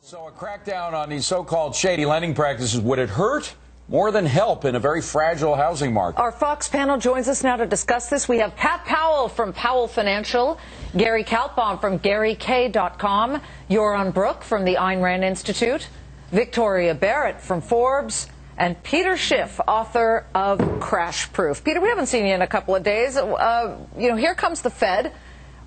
So a crackdown on these so-called shady lending practices, would it hurt more than help in a very fragile housing market? Our Fox panel joins us now to discuss this. We have Pat Powell from Powell Financial, Gary Kaltbaum from GaryK.com, Joran Brook from the Ayn Rand Institute, Victoria Barrett from Forbes, and Peter Schiff, author of Crash Proof. Peter, we haven't seen you in a couple of days. Here comes the Fed,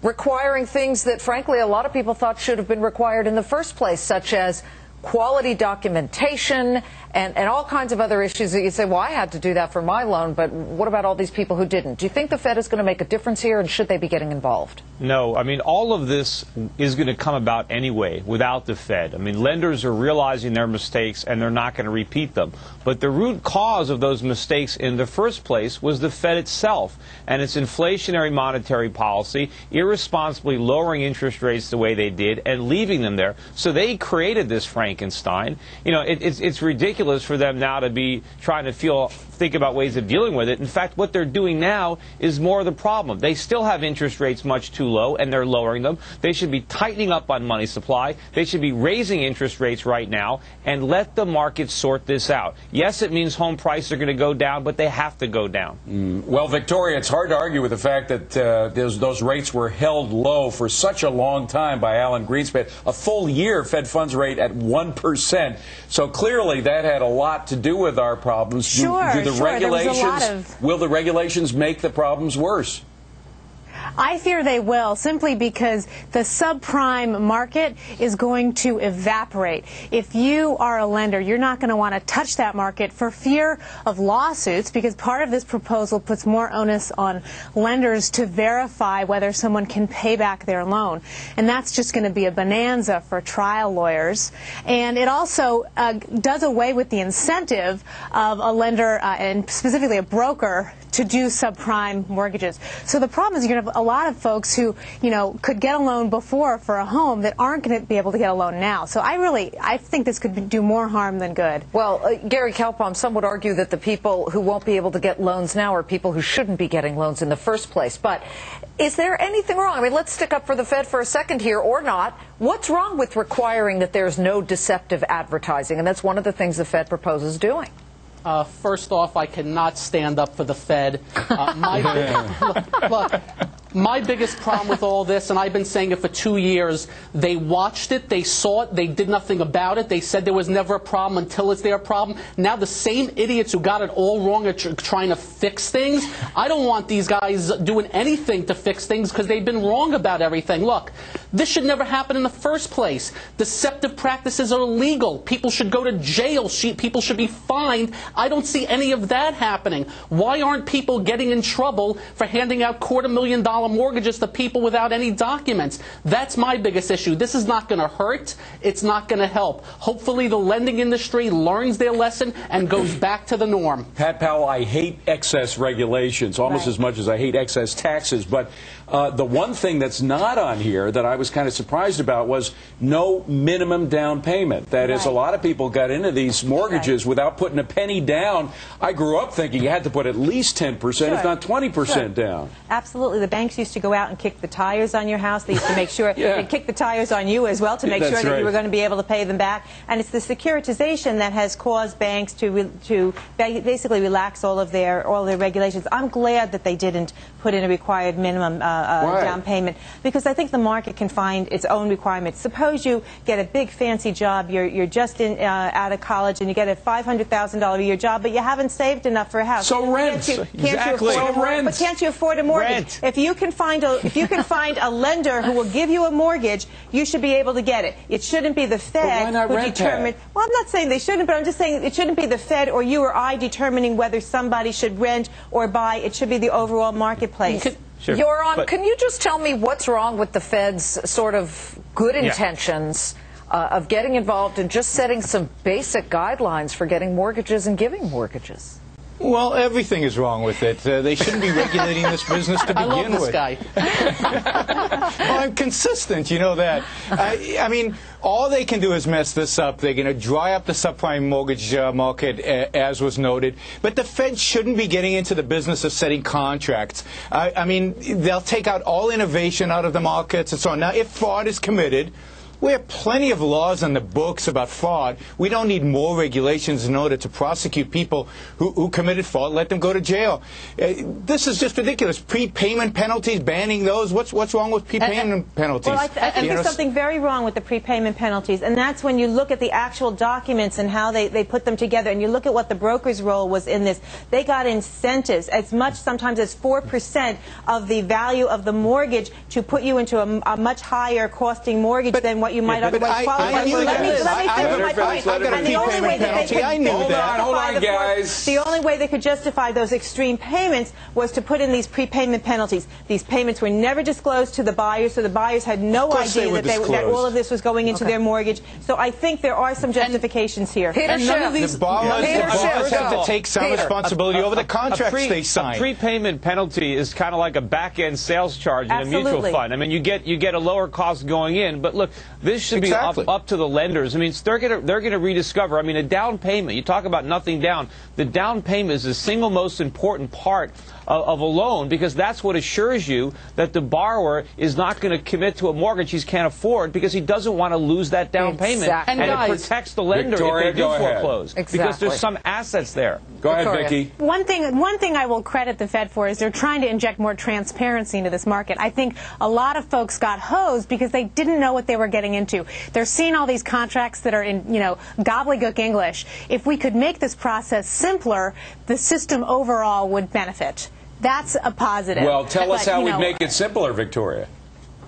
requiring things that, frankly, a lot of people thought should have been required in the first place, such as quality documentation and all kinds of other issues that you say, well, I had to do that for my loan, but what about all these people who didn't? Do you think the Fed is going to make a difference here, and should they be getting involved? No. I mean, all of this is going to come about anyway without the Fed. I mean, lenders are realizing their mistakes, and they're not going to repeat them. But the root cause of those mistakes in the first place was the Fed itself and its inflationary monetary policy, irresponsibly lowering interest rates the way they did and leaving them there. So they created this Frankenstein. You know, it's ridiculous for them now to be trying to think about ways of dealing with it. In fact, what they're doing now is more of the problem. They still have interest rates much too low, and they're lowering them. They should be tightening up on money supply. They should be raising interest rates right now and let the market sort this out. Yes, it means home prices are going to go down, but they have to go down. Well, Victoria, it's hard to argue with the fact that those rates were held low for such a long time by Alan Greenspan. A full year Fed funds rate at 1%. So clearly that had a lot to do with our problems. Will the regulations make the problems worse? I fear they will, simply because the subprime market is going to evaporate. If you are a lender, you're not going to want to touch that market for fear of lawsuits, because part of this proposal puts more onus on lenders to verify whether someone can pay back their loan. And that's just going to be a bonanza for trial lawyers. And it also does away with the incentive of a lender, and specifically a broker, to do subprime mortgages. So the problem is you're going to have a lot of folks who, could get a loan before for a home that aren't going to be able to get a loan now. So I think this could do more harm than good. Well, Gary Kaltbaum, some would argue that the people who won't be able to get loans now are people who shouldn't be getting loans in the first place. But is there anything wrong? I mean, let's stick up for the Fed for a second here, or not. What's wrong with requiring that there's no deceptive advertising? And that's one of the things the Fed proposes doing. First off, I cannot stand up for the Fed. Look, my biggest problem with all this, and I've been saying it for 2 years, they watched it, they saw it, they did nothing about it. They said there was never a problem until it's their problem. Now the same idiots who got it all wrong are trying to fix things. I don't want these guys doing anything to fix things because they've been wrong about everything. Look, this should never happen in the first place. Deceptive practices are illegal. People should go to jail. People should be fined. I don't see any of that happening. Why aren't people getting in trouble for handing out $250,000 mortgages to people without any documents? That's my biggest issue. This is not going to hurt. It's not going to help. Hopefully the lending industry learns their lesson and goes back to the norm. Pat Powell, I hate excess regulations almost as much as I hate excess taxes. But the one thing that's not on here that I was kind of surprised about was no minimum down payment. That is, a lot of people got into these mortgages without putting a penny down. I grew up thinking you had to put at least 10%, if not 20% down. Absolutely. The banks used to go out and kick the tires on your house. They used to make sure they'd kick the tires on you as well to make sure that you were going to be able to pay them back. And it's the securitization that has caused banks to basically relax all their regulations. I'm glad that they didn't put in a required minimum down payment, because I think the market can find its own requirements. Suppose you get a big fancy job, you're just out of college, and you get a $500,000 a year job, but you haven't saved enough for a house. So rent. But can't you afford a mortgage? Rent. If you can find a lender who will give you a mortgage, you should be able to get it. It shouldn't be the Fed who determines. Well, I'm not saying they shouldn't, but I'm just saying it shouldn't be the Fed or you or I determining whether somebody should rent or buy. It should be the overall marketplace. Joran, can you just tell me what's wrong with the Fed's sort of good intentions of getting involved and just setting some basic guidelines for getting mortgages and giving mortgages? Well, everything is wrong with it. They shouldn't be regulating this business to begin with. I love this guy. Well, I'm consistent, you know that. I mean, all they can do is mess this up. They're going to dry up the subprime mortgage market, as was noted. But the Fed shouldn't be getting into the business of setting contracts. I mean, they'll take out all innovation out of the markets and so on. Now, if fraud is committed, We have plenty of laws on the books about fraud. We don't need more regulations in order to prosecute people who committed fraud. Let them go to jail. This is just ridiculous. Prepayment penalties, banning those. What's wrong with prepayment penalties? Well, I think there's something very wrong with the prepayment penalties, and that's when you look at the actual documents and how they put them together, and you look at what the broker's role was in this. They got incentives as much sometimes as 4% of the value of the mortgage to put you into a much higher costing mortgage than what you might otherwise qualify for. Let me finish my point. And the only way that they could Hold on, guys. The only way they could justify those extreme payments was to put in these prepayment penalties. These payments were never disclosed to the buyers, so the buyers had no idea that all of this was going into their mortgage. So I think there are some justifications here. Peter Schiff. The borrowers have to take some responsibility over the contracts they sign. A prepayment penalty is kind of like a back-end sales charge in a mutual fund. I mean, you get a lower cost going in, but look, this should be up to the lenders. I mean, they're gonna rediscover. I mean, a down payment. You talk about nothing down. The down payment is the single most important part of a loan, because that's what assures you that the borrower is not going to commit to a mortgage he can't afford, because he doesn't want to lose that down payment, and it protects the lender if they do foreclose, because there's some assets there. Go ahead, Vicki. One thing I will credit the Fed for is they're trying to inject more transparency into this market. I think a lot of folks got hosed because they didn't know what they were getting into. They're seeing all these contracts that are in, gobbledygook English. If we could make this process simpler, the system overall would benefit. That's a positive. Well, tell us how we'd make it simpler, Victoria.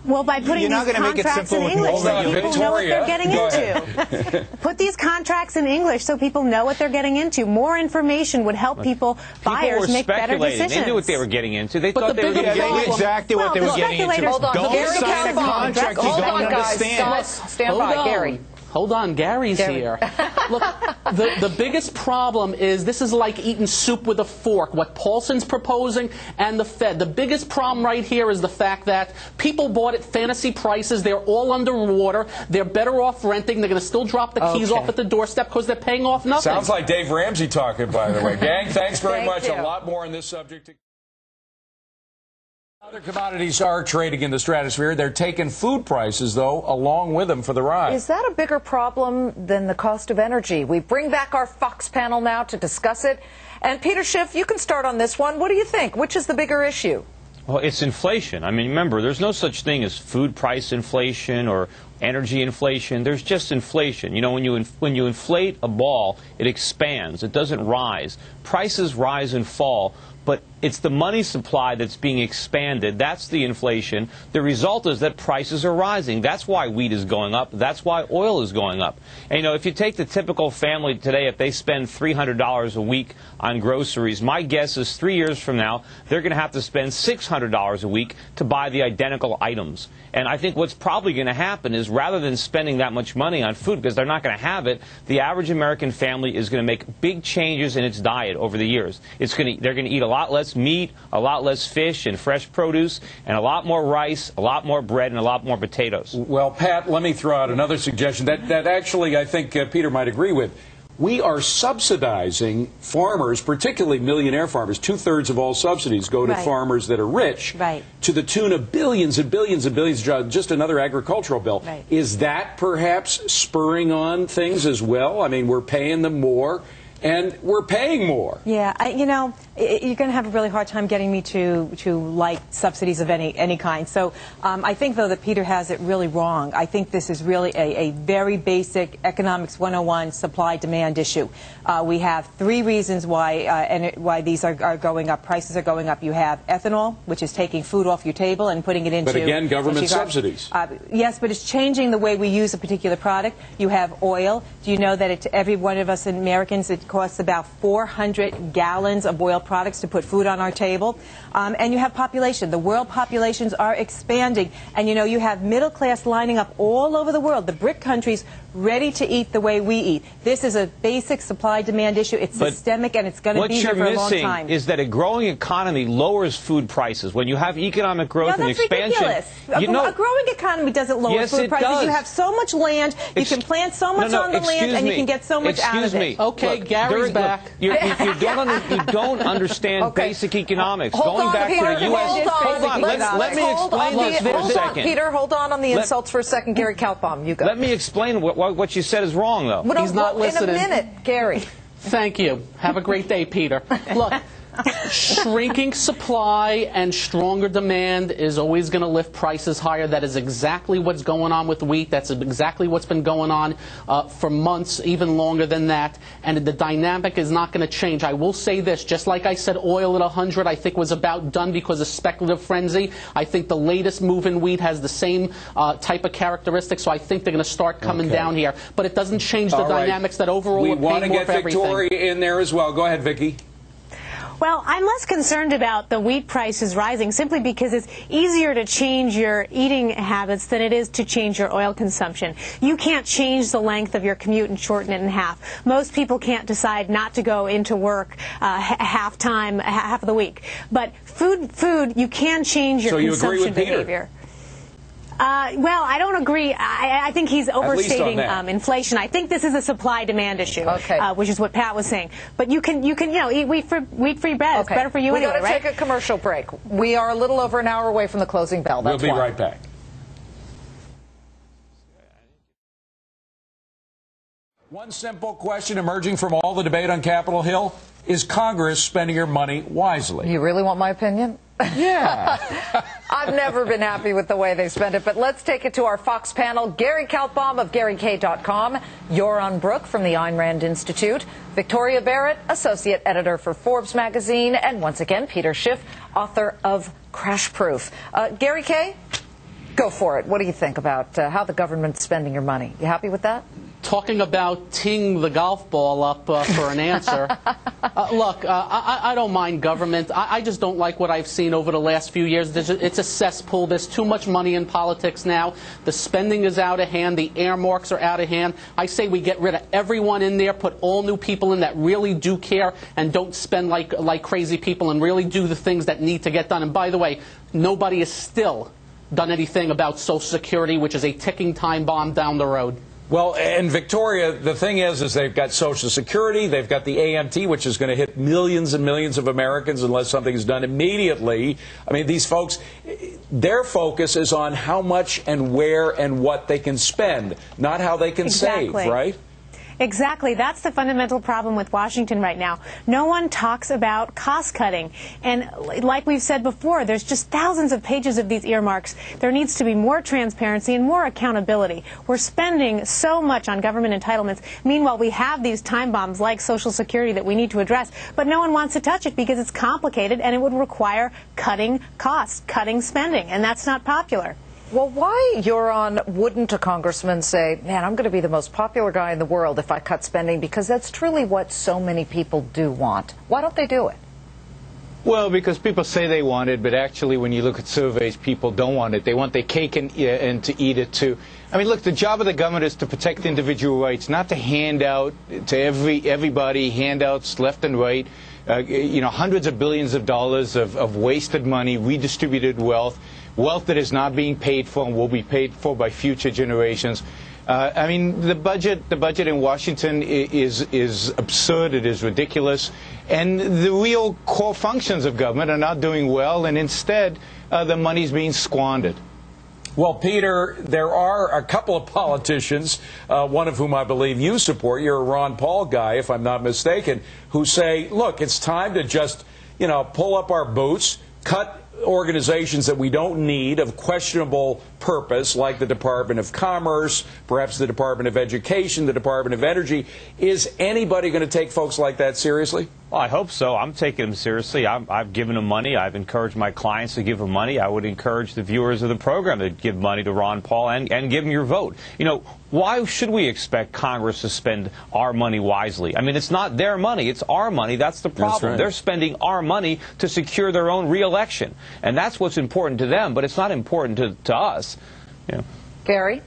Well, by putting these contracts in English so people know what they're getting into. Put these contracts in English so people know what they're getting into. More information would help buyers make better decisions. They knew what they were getting into. They thought they were getting exactly what they were getting into. Hold on. Don't sign a contract you don't understand. Guys, stand by, Gary. Hold on, Gary's here. Look, the biggest problem is this is like eating soup with a fork, what Paulson's proposing and the Fed. The biggest problem right here is the fact that people bought at fantasy prices. They're all underwater. They're better off renting. They're going to still drop the keys off at the doorstep because they're paying off nothing. Sounds like Dave Ramsey talking, by the way. Gang, thanks very much. A lot more on this subject. Other commodities are trading in the stratosphere. They're taking food prices, though, along with them for the ride. Is that a bigger problem than the cost of energy? We bring back our Fox panel now to discuss it. And Peter Schiff, you can start on this one. What do you think? Which is the bigger issue? Well, it's inflation. I mean, remember, there's no such thing as food price inflation or energy inflation. There's just inflation. You know, when you inflate a ball, it expands. It doesn't rise. Prices rise and fall, but it's the money supply that's being expanded. That's the inflation. The result is that prices are rising. That's why wheat is going up. That's why oil is going up. And, if you take the typical family today, if they spend $300 a week on groceries, my guess is 3 years from now, they're going to have to spend $600 a week to buy the identical items. And I think what's probably going to happen is, rather than spending that much money on food, because they're not going to have it, the average American family is going to make big changes in its diet over the years. They're going to eat a lot less meat, a lot less fish and fresh produce, and a lot more rice, a lot more bread, and a lot more potatoes. Well, Pat, let me throw out another suggestion that actually I think Peter might agree with. We are subsidizing farmers, particularly millionaire farmers. 2/3 of all subsidies go to farmers that are rich, to the tune of billions and billions and billions of jobs. Just another agricultural bill. Is that perhaps spurring on things as well? I mean, we're paying them more, and we're paying more. Yeah, you're going to have a really hard time getting me to like subsidies of any kind. So I think, though, that Peter has it really wrong. I think this is really a very basic economics 101 supply-demand issue. We have three reasons why these are going up. Prices are going up. You have ethanol, which is taking food off your table and putting it into... But again, government subsidies. Yes, but it's changing the way we use a particular product. You have oil. Do you know that every one of us Americans, it costs about 400 gallons of oil products to put food on our table? And you have population. The world populations are expanding. And, you have middle class lining up all over the world, the BRIC countries, ready to eat the way we eat. This is a basic supply-demand issue. It's systemic, and it's going to be here for a long time. What you're missing is that a growing economy lowers food prices. When you have economic growth and expansion... Ridiculous. A growing economy doesn't lower food prices. Does. You have so much land, you can plant so much on the land, and you can get so much out of it. Okay, Gary's back. You don't understand basic economics. Hold back Peter, to the U.S. Hold on. Let me explain this for a second. Peter, hold on the insults for a second. Gary Kaltbaum, you go. Let me explain what you said is wrong, though. He's not listening. In a minute, Gary. Thank you. Have a great day, Peter. Look, shrinking supply and stronger demand is always going to lift prices higher. That is exactly what's going on with wheat. That's exactly what's been going on for months, even longer than that. And the dynamic is not going to change. I will say this, just like I said oil at 100, I think was about done because of speculative frenzy. I think the latest move in wheat has the same type of characteristics, so I think they're going to start coming down here. But it doesn't change the dynamics that overall we're paying more for everything. We want to get Victoria in there as well. Go ahead, Vicki. Well, I'm less concerned about the wheat prices rising simply because it's easier to change your eating habits than it is to change your oil consumption. You can't change the length of your commute and shorten it in half. Most people can't decide not to go into work half of the week. But food, you can change your consumption behavior. Well, I don't agree. I think he's overstating inflation. I think this is a supply-demand issue, which is what Pat was saying. But you can eat wheat-free bread. It's better for you anyway, right? We've got to take a commercial break. We are a little over an hour away from the closing bell. We'll be right back. One simple question emerging from all the debate on Capitol Hill: is Congress spending your money wisely? You really want my opinion? Yeah. I've never been happy with the way they spend it, but let's take it to our Fox panel. Gary Kaltbaum of GaryK.com, Yoron Brook from the Ayn Rand Institute, Victoria Barrett, Associate Editor for Forbes magazine, and once again, Peter Schiff, author of Crash Proof. Gary K., go for it. What do you think about how the government's spending your money? You happy with that? Talking about teeing the golf ball up for an answer. Look, I don't mind government. I just don't like what I've seen over the last few years. It's a cesspool. There's too much money in politics now. The spending is out of hand. The earmarks are out of hand. I say we get rid of everyone in there, put all new people in that really do care and don't spend like crazy people and really do the things that need to get done. And by the way, nobody has still done anything about Social Security, which is a ticking time bomb down the road. Well, and Victoria, the thing is they've got Social Security, they've got the AMT, which is going to hit millions and millions of Americans unless something is done immediately. I mean, these folks, their focus is on how much and where and what they can spend, not how they can save, right? Exactly. That's the fundamental problem with Washington right now. No one talks about cost cutting. And like we've said before, there's just thousands of pages of these earmarks. There needs to be more transparency and more accountability. We're spending so much on government entitlements. Meanwhile, we have these time bombs like Social Security that we need to address, but no one wants to touch it because it's complicated and it would require cutting costs, cutting spending, and that's not popular. Well, why, Yoron, wouldn't a congressman say, man, I'm going to be the most popular guy in the world if I cut spending, because that's truly what so many people do want. Why don't they do it? Well, because people say they want it, but actually when you look at surveys, people don't want it. They want their cake and to eat it too. I mean, look, the job of the government is to protect individual rights, not to hand out to everybody handouts left and right. Hundreds of billions of dollars of wasted money, redistributed wealth that is not being paid for and will be paid for by future generations. I mean, the budget in Washington is absurd. It is ridiculous. And the real core functions of government are not doing well, and instead the money's being squandered. Well, Peter, there are a couple of politicians, one of whom I believe you support, you're a Ron Paul guy, if I'm not mistaken, who say, look, it's time to just, pull up our boots, cut organizations that we don't need of questionable purpose, like the Department of Commerce, perhaps the Department of Education, the Department of Energy. Is anybody going to take folks like that seriously? Well, I hope so. I'm taking them seriously. I've given them money. I've encouraged my clients to give them money. I would encourage the viewers of the program to give money to Ron Paul and give them your vote. Why should we expect Congress to spend our money wisely? I mean, it's not their money. It's our money. That's the problem. That's right. They're spending our money to secure their own re-election. And that's what's important to them, but it's not important to us. Gary?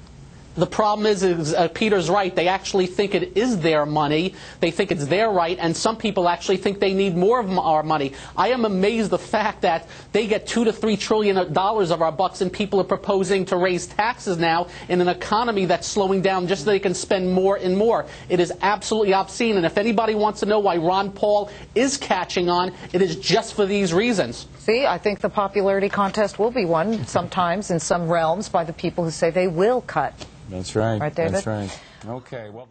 The problem is Peter's right. They actually think it is their money. They think it's their right, and some people actually think they need more of our money. I am amazed the fact that they get $2 to $3 trillion of our bucks, and people are proposing to raise taxes now in an economy that's slowing down just so they can spend more and more. It is absolutely obscene, and if anybody wants to know why Ron Paul is catching on, it is just for these reasons. See, I think the popularity contest will be won sometimes in some realms by the people who say they will cut. That's right. Right, David? That's right. Okay. Well,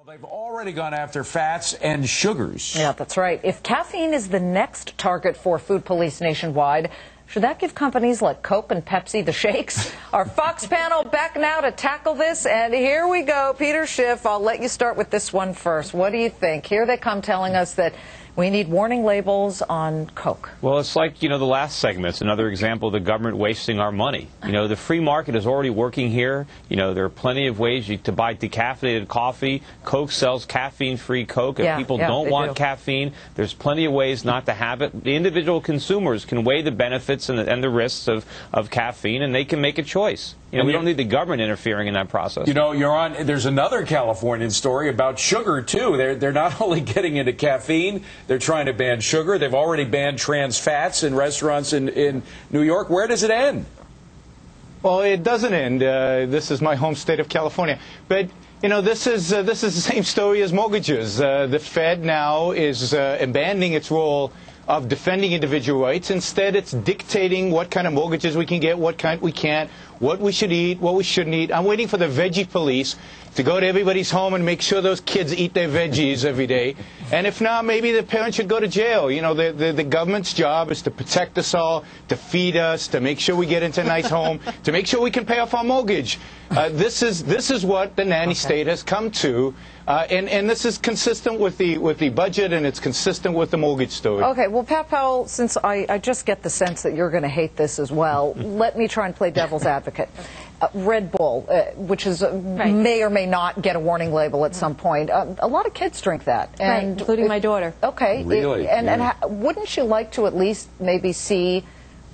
they've already gone after fats and sugars. Yeah, that's right. If caffeine is the next target for food police nationwide, should that give companies like Coke and Pepsi the shakes? Our Fox panel back now to tackle this, and here we go. Peter Schiff, I'll let you start with this one first. What do you think? Here they come telling us that we need warning labels on Coke. Well, it's like, the last segment. It's another example of the government wasting our money. The free market is already working here. There are plenty of ways to buy decaffeinated coffee. Coke sells caffeine-free Coke. If people don't want caffeine, there's plenty of ways not to have it. The individual consumers can weigh the benefits and the risks of caffeine, and they can make a choice. We don't need the government interfering in that process. There's another Californian story about sugar, too. They're not only getting into caffeine, they're trying to ban sugar. They've already banned trans fats in restaurants in New York. Where does it end? Well, it doesn't end. This is my home state of California. But, this is the same story as mortgages. The Fed now is abandoning its role of defending individual rights. Instead, it's dictating what kind of mortgages we can get, what kind we can't, what we should eat, what we shouldn't eat. I'm waiting for the veggie police to go to everybody's home and make sure those kids eat their veggies every day. And if not, maybe the parents should go to jail. The government's job is to protect us all, to feed us, to make sure we get into a nice home, to make sure we can pay off our mortgage. This is what the nanny state has come to. And this is consistent with the budget, and it's consistent with the mortgage story. Okay, well, Pat Powell, since I just get the sense that you're going to hate this as well, let me try and play devil's advocate. Red Bull, which is may or may not get a warning label at some point. A lot of kids drink that, and including my daughter. Okay, really? And wouldn't you like to at least maybe see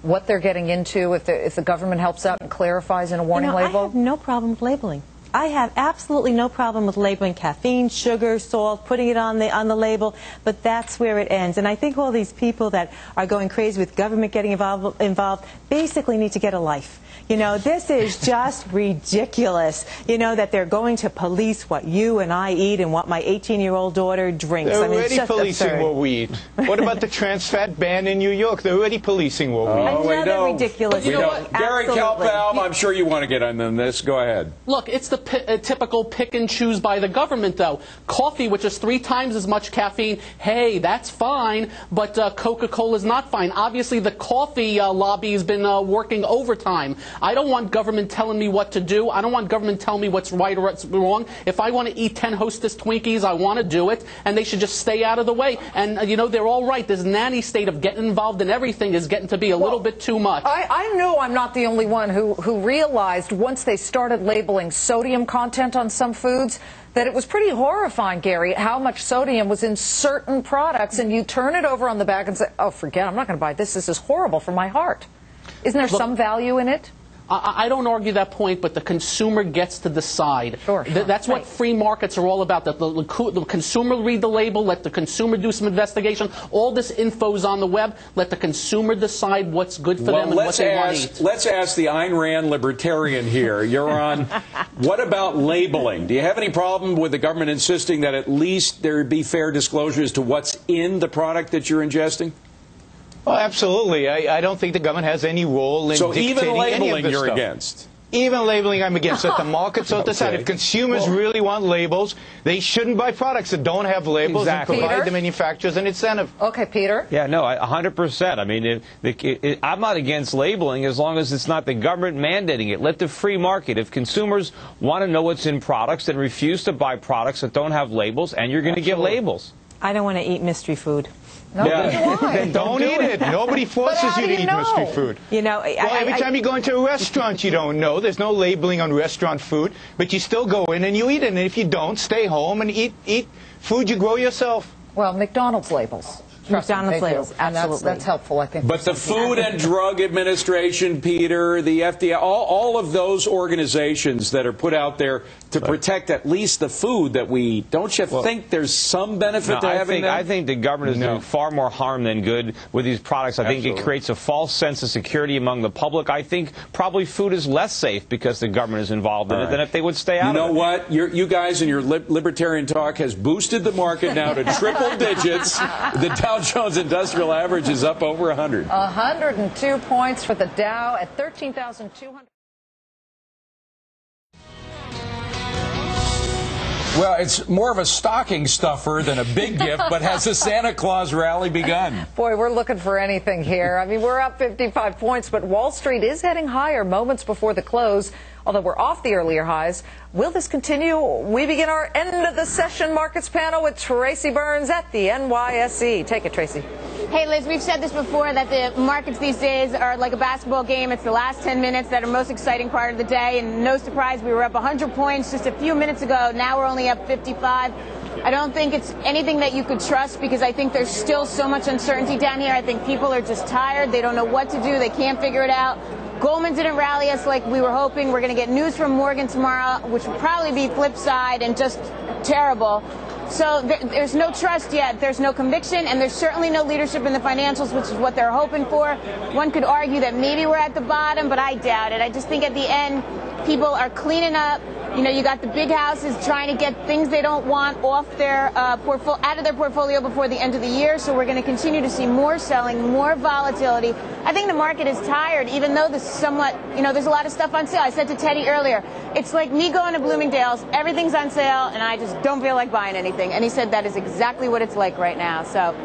what they're getting into if the government helps out and clarifies in a warning label? I have no problem with labeling. I have absolutely no problem with labeling caffeine, sugar, salt, putting it on the label, but that's where it ends. And I think all these people that are going crazy with government getting involved basically need to get a life. This is just ridiculous, that they're going to police what you and I eat and what my 18-year-old daughter drinks. They're already it's just policing absurd. what we eat. What about the trans fat ban in New York? They're already policing what we eat. Another ridiculous. You know what? Gary Kaltbaum, I'm sure you want to get on this. Go ahead. Look, it's the typical pick and choose by the government, though. Coffee, which is 3 times as much caffeine, hey, that's fine, but Coca-Cola is not fine. Obviously, the coffee lobby has been working overtime. I don't want government telling me what to do. I don't want government telling me what's right or what's wrong. If I want to eat 10 Hostess Twinkies, I want to do it, and they should just stay out of the way. And, they're all right. This nanny state of getting involved in everything is getting to be a little bit too much. I know I'm not the only one who realized once they started labeling sodium content on some foods that it was pretty horrifying, Gary, how much sodium was in certain products, and you turn it over on the back and say, oh, forget it, I'm not going to buy this. This is horrible for my heart. Isn't there some value in it? I don't argue that point, but the consumer gets to decide. Sure. That's what free markets are all about. That the consumer read the label, let the consumer do some investigation. All this info's on the web. Let the consumer decide what's good for them and what they want to eat. Let's ask the Ayn Rand libertarian here. You're on. What about labeling? Do you have any problem with the government insisting that at least there be fair disclosure as to what's in the product that you're ingesting? Well, absolutely. I don't think the government has any role in dictating even labeling any of this you're stuff. Against? Even labeling I'm against. Let the markets out decide. If consumers really want labels, they shouldn't buy products that don't have labels and provide the manufacturers an incentive. Okay, Peter? Yeah, no, 100%. I mean, I'm not against labeling as long as it's not the government mandating it. Let the free market. If consumers want to know what's in products, then refuse to buy products that don't have labels, and you're going to get labels. I don't want to eat mystery food. No, Then don't eat it. Nobody forces you to eat mystery food. Well, every time you go into a restaurant, you don't know. There's no labeling on restaurant food, but you still go in and you eat it. And if you don't, stay home and eat food you grow yourself. Well, McDonald's labels. McDonald's labels. Absolutely. That's helpful, I think. But the Food and Drug Administration, Peter, the FDA, all of those organizations that are put out there to protect at least the food that we eat, don't you think there's some benefit to having that? I think the government is doing far more harm than good with these products. I think it creates a false sense of security among the public. I think probably food is less safe because the government is involved in it than if they would stay out of it. You know what? You guys and your libertarian talk has boosted the market now to triple digits. The Dow Jones Industrial Average is up over 100. 102 points for the Dow at 13,200. Well, it's more of a stocking stuffer than a big gift, but has the Santa Claus rally begun? Boy, we're looking for anything here. I mean, we're up 55 points, but Wall Street is heading higher moments before the close, although we're off the earlier highs. Will this continue? We begin our end of the session markets panel with Tracy Burns at the NYSE. Take it, Tracy. Hey, Liz, we've said this before, that the markets these days are like a basketball game. It's the last 10 minutes that are most exciting part of the day, and no surprise, we were up 100 points just a few minutes ago. Now we're only up 55. I don't think it's anything that you could trust because I think there's still so much uncertainty down here. I think people are just tired. They don't know what to do. They can't figure it out. Goldman didn't rally us like we were hoping. We're going to get news from Morgan tomorrow, which will probably be flip side and just terrible. So there's no trust yet, there's no conviction, and there's certainly no leadership in the financials, which is what they're hoping for. One could argue that maybe we're at the bottom, but I doubt it. I just think at the end, people are cleaning up. You know, you got the big houses trying to get things they don't want off their out of their portfolio before the end of the year. So we're going to continue to see more selling, more volatility. I think the market is tired, even though there's somewhat, there's a lot of stuff on sale. I said to Teddy earlier, it's like me going to Bloomingdale's, everything's on sale, and I just don't feel like buying anything. And he said that is exactly what it's like right now. So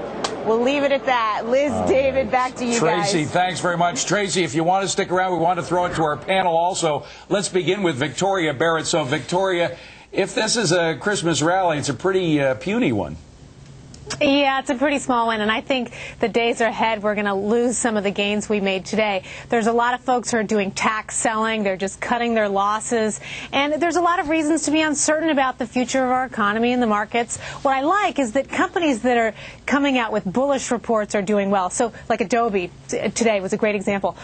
we'll leave it at that. Liz, David, back to you guys. Tracy, thanks very much. Tracy, if you want to stick around, we want to throw it to our panel also. Let's begin with Victoria Barrett. So, Victoria, if this is a Christmas rally, it's a pretty puny one. Yeah, it's a pretty small one, and I think the days are ahead. We're going to lose some of the gains we made today. There's a lot of folks who are doing tax selling. They're just cutting their losses, and there's a lot of reasons to be uncertain about the future of our economy and the markets. What I like is that companies that are coming out with bullish reports are doing well. So, like Adobe today was a great example.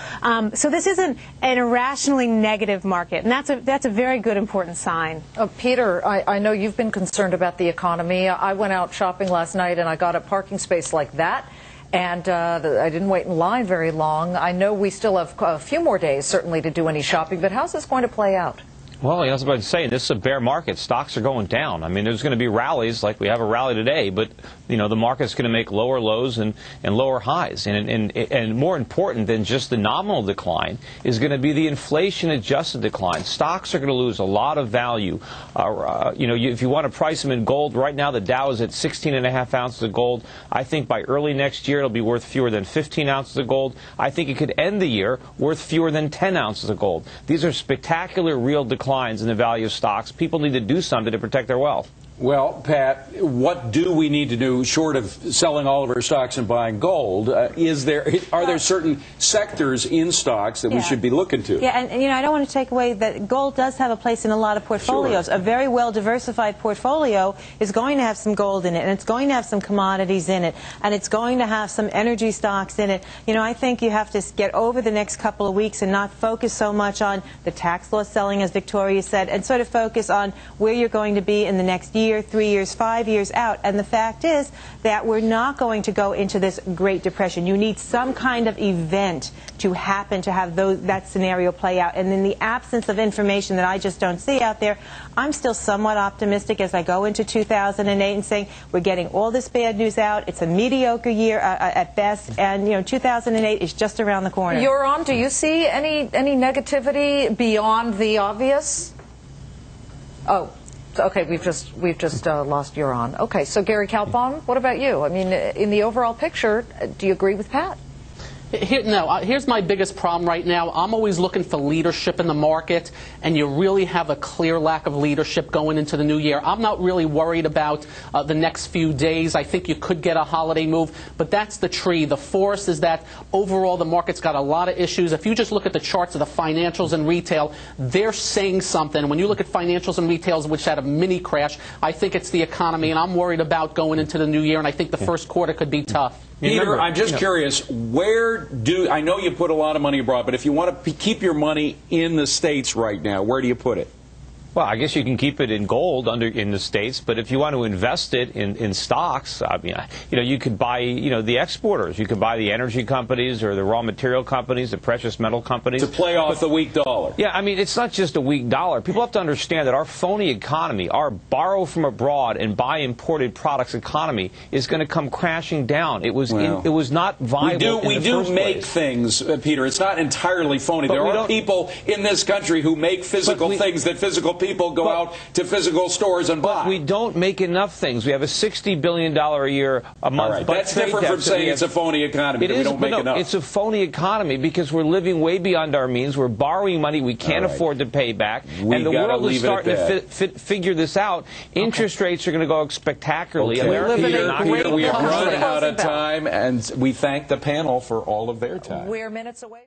So this isn't an irrationally negative market, and that's a very good, important sign. Peter, I know you've been concerned about the economy. I went out shopping last night, and I got a parking space like that, and I didn't wait in line very long. I know we still have a few more days, certainly, to do any shopping, but how's this going to play out? Well, I was about to say, this is a bear market. Stocks are going down. I mean, there's going to be rallies like we have a rally today, but, the market's going to make lower lows and lower highs. And more important than just the nominal decline is going to be the inflation-adjusted decline. Stocks are going to lose a lot of value. If you want to price them in gold, right now the Dow is at 16.5 ounces of gold. I think by early next year it'll be worth fewer than 15 ounces of gold. I think it could end the year worth fewer than 10 ounces of gold. These are spectacular real declines in the value of stocks. People need to do something to protect their wealth. Well, Pat, what do we need to do short of selling all of our stocks and buying gold? Are there certain sectors in stocks that we should be looking to? Yeah, and I don't want to take away that gold does have a place in a lot of portfolios. Sure. A very well diversified portfolio is going to have some gold in it, and it's going to have some commodities in it, and it's going to have some energy stocks in it. I think you have to get over the next couple of weeks and not focus so much on the tax loss selling, as Victoria said, and sort of focus on where you're going to be in the next year, 3 years, 5 years out. And the fact is that we're not going to go into this Great Depression. You need some kind of event to happen to have that scenario play out. And in the absence of information that I just don't see out there, I'm still somewhat optimistic as I go into 2008 and saying we're getting all this bad news out. It's a mediocre year at best, and 2008 is just around the corner. Yoram, do you see any negativity beyond the obvious? Oh. Okay, we've just lost Yoram. Okay, so Gary Kaltbaum, what about you? I mean, in the overall picture, do you agree with Pat? Here's my biggest problem right now. I'm always looking for leadership in the market, and you really have a clear lack of leadership going into the new year. I'm not really worried about the next few days. I think you could get a holiday move, but that's the tree. The forest is that overall the market's got a lot of issues. If you just look at the charts of the financials and retail, they're saying something. When you look at financials and retails, which had a mini crash, I think it's the economy, and I'm worried about going into the new year, and I think the first quarter could be tough. Peter, I'm just curious, I know you put a lot of money abroad, but if you want to keep your money in the States right now, where do you put it? Well, I guess you can keep it in gold in the States, but if you want to invest it in stocks, I mean, you could buy, the exporters. You could buy the energy companies or the raw material companies, the precious metal companies. To play off the weak dollar. Yeah, I mean, it's not just a weak dollar. People have to understand that our phony economy, our borrow from abroad and buy imported products economy is going to come crashing down. It was not viable. We do make things, Peter. It's not entirely phony. There are people in this country who make physical things that physical people go out to physical stores and buy. But we don't make enough things. We have a $60 billion a year a month. Right. That's different from saying it's a phony economy. We don't make enough. It's a phony economy because we're living way beyond our means. We're borrowing money we can't afford to pay back. And the world is starting to figure this out. Interest rates are going to go up spectacularly. Okay. We are running out of time, and we thank the panel for all of their time. We're minutes away.